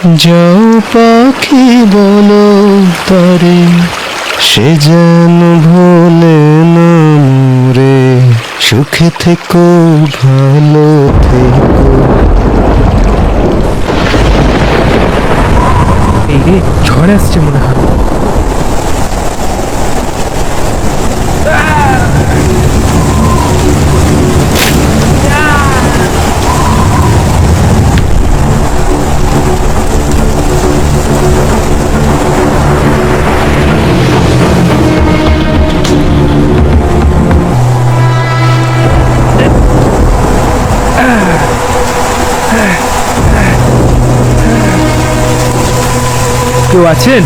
যাও পাখি বলো তারে, সে যেন ভোলে না মোরে, সুখে থেকো ভালো থেকো। এই রে, ঝড় আসছে মনে হয়। কেউ আছেন?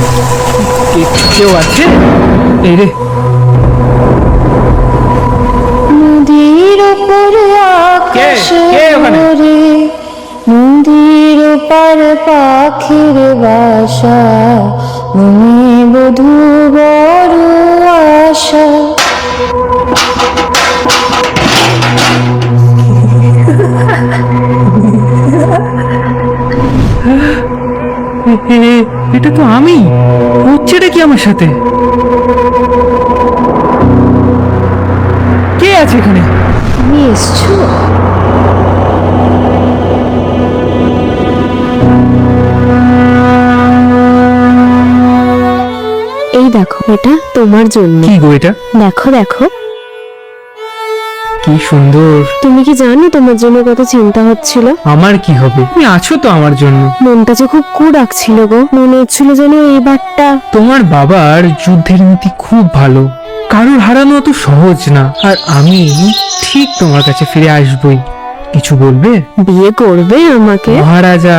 কেউ আছেন? এই রে, নদীর উপর আকাশে ওরে, নদীর পার পাখির বাসা, মনে বধূ বড় আশা। এটা তো আমি। হচ্ছেটা কি আমার সাথে? কে আছে এখানে? তুমি এসছো? এই দেখো, এটা তোমার জন্য। কি গো এটা? দেখো দেখো, কি সুন্দর। তুমি কি জানো তোমার জন্য কত চিন্তা হচ্ছিল? আমার কি হবে? তুমি আছো তো আমার জন্য। মনটা যে খুব ডাকছিল গো, মনে হচ্ছিল যেন এইবারটা। তোমার বাবার যুদ্ধের নীতি খুব ভালো, কারোর হারানো অত সহজ না। আর আমি ঠিক তোমার কাছে ফিরে আসবই। কিছু বলবে? বিয়ে করবে আমাকে? মহারাজা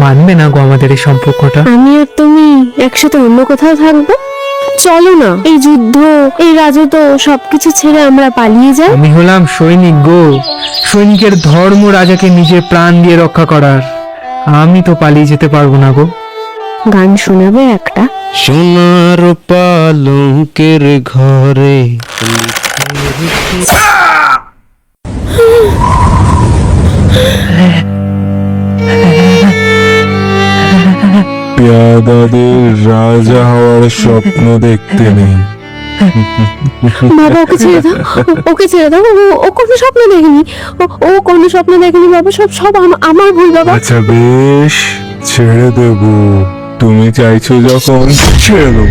মানবে না গো আমাদের এই সম্পর্কটা। আমি আর তুমি একসাথে অন্য কোথাও থাকবো? চলো না, এই যুদ্ধ, এই রাজত্ব সবকিছু ছেড়ে আমরা পালিয়ে যাই। আমি হলাম সৈনিক গো, সৈনিকের ধর্ম রাজাকে নিজের প্রাণ দিয়ে রক্ষা করার। আমি তো পালিয়ে যেতে পারবো না গো। গান শোনাবে একটা? সোনার পালঙ্কের ঘরে পেয়াদাদের রাজা হওয়ার স্বপ্ন দেখতে নেই। বাবা, ওকে ছেড়ে দাও, ওকে ছেড়ে দাও। ও কোনো স্বপ্ন দেখেনি, ও কোনো স্বপ্ন দেখেনি বাবা। সব সব আমার ভুল বাবা। আচ্ছা বেশ, ছেড়ে দেব। তুমি চাইছো যখন ছেড়ে দেবো।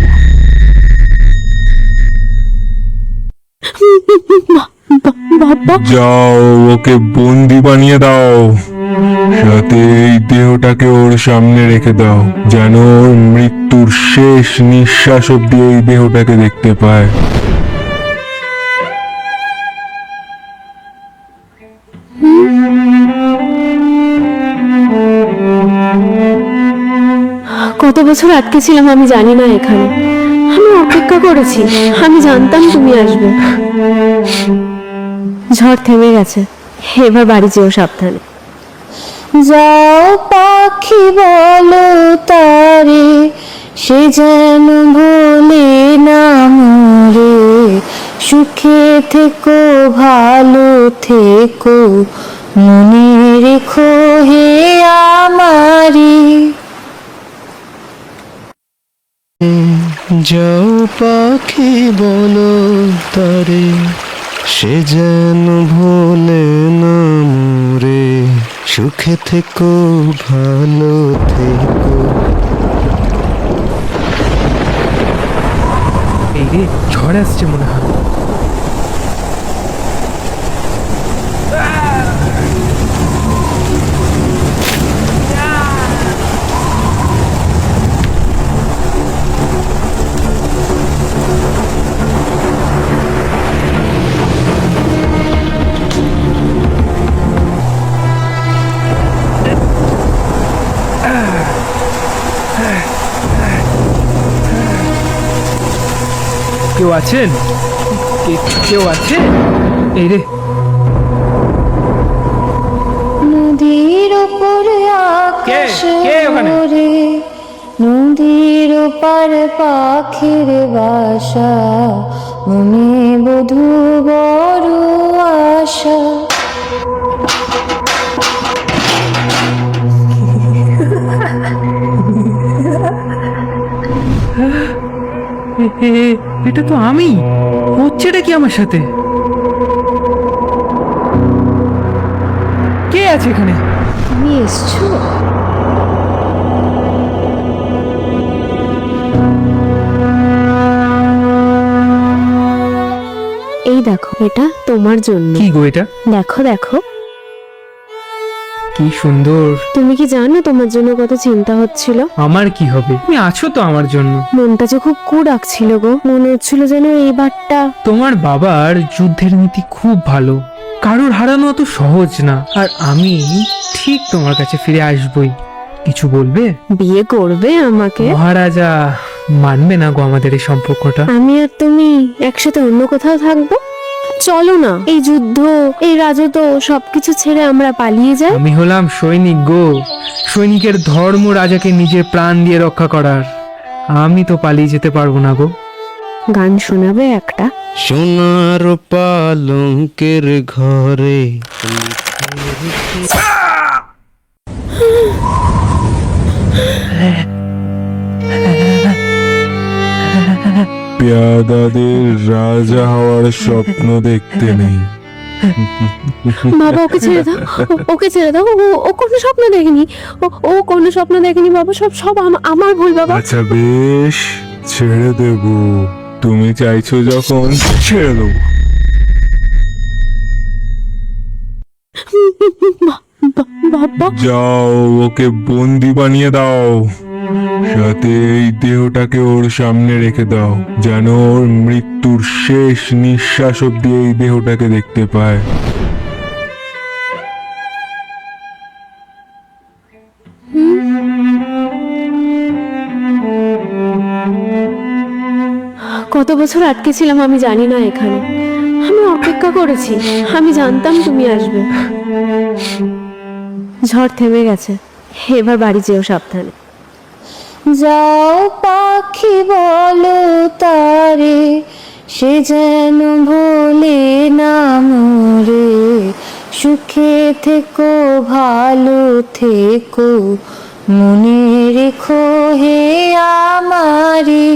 বাবা, যাও, ওকে বন্দি বানিয়ে দাও, সাথে এই দেহটাকে ওর সামনে রেখে দাও, যেন ওর মৃত্যুর শেষ নিঃশ্বাস অব্দি এই দেহটাকে দেখতে পায়। কত বছর আটকে ছিলাম আমি জানি না এখানে। আমি অপেক্ষা করেছি, আমি জানতাম তুমি আসবে। ঝড় থেমে গেছে, এবার বাড়ি যেও সাবধানে। যাও পাখি বলো তারে, সে যেন ভোলে না মোরে, সুখে থেকো ভালো থেকো, মনে রেখো হে আমারি। যাও পাখি বলো তারে, সে যেন ভোলে না মোরে, সুখে থেকো ভালো থেকো। এই রে, ঝড় আসছে মনে হয়। কেউ আছেন? কেউ আছে? এই রে, নদীর উপরে আকাশে কে ওখানে? ওরে, নদীর পার পাখির বাসা, মনে বধূ বড় আশা। এটা তো আমি, হচ্ছেটা কি আমার সাথে? কে আছে এখানে? তুমি এসছো? এই দেখো, এটা তোমার জন্য। কি গো এটা? দেখো দেখো, কি সুন্দর। তুমি কি জানো তোমার জন্য কত চিন্তা হচ্ছিল? আমার কি হবে, তুমি আছো তো আমার জন্য। মনটা যে খুব ডাকছিল গো, মনে হচ্ছিল যেন এইবারটা। তোমার বাবার যুদ্ধের নীতি খুব ভালো, কারোর হারানো অত সহজ না। আর আমি ঠিক তোমার কাছে ফিরে আসবই। কিছু বলবে? বিয়ে করবে আমাকে? মহারাজা মানবে না গো আমাদের এই সম্পর্কটা। আমি আর তুমি একসাথে অন্য কোথাও থাকবো? চলো না, এই যুদ্ধ, এই রাজত্ব সবকিছু ছেড়ে আমরা পালিয়ে যাই। আমি হলাম সৈনিক গো, সৈনিকের ধর্ম রাজাকে নিজের প্রাণ দিয়ে রক্ষা করার। আমি তো পালিয়ে যেতে পারবো না গো। গান শোনাবে একটা? সোনার পালঙ্কের ঘরে পেয়াদাদের রাজা হওয়ার স্বপ্ন দেখতে নেই। বাবা ওকে ছেড়ে দাও, ওকে ছেড়ে দাও। ও কোনো স্বপ্ন দেখেনি, ও কোনো স্বপ্ন দেখেনি বাবা। সব সব আমার ভুল বাবা। আচ্ছা বেশ, ছেড়ে দেব। তুমি চাইছো যখন ছেড়ে দেবো। বাবা যাও, ওকে বন্দি বানিয়ে দাও, সাথে এই দেহটাকে ওর সামনে রেখে দাও, যেন ওর মৃত্যুর শেষ নিঃশ্বাস অব্দি এই দেহটাকে দেখতে পায়। কত বছর আটকে ছিলাম আমি জানি না এখানে। আমি অপেক্ষা করেছি, আমি জানতাম তুমি আসবে। ঝড় থেমে গেছে, এবার বাড়ি যেও সাবধানে। যাও পাখি বলো তারে, সে যেন ভোলে না মোরে। সুখে থেকো ভালো থেকো, মনে রেখো হে আমারে।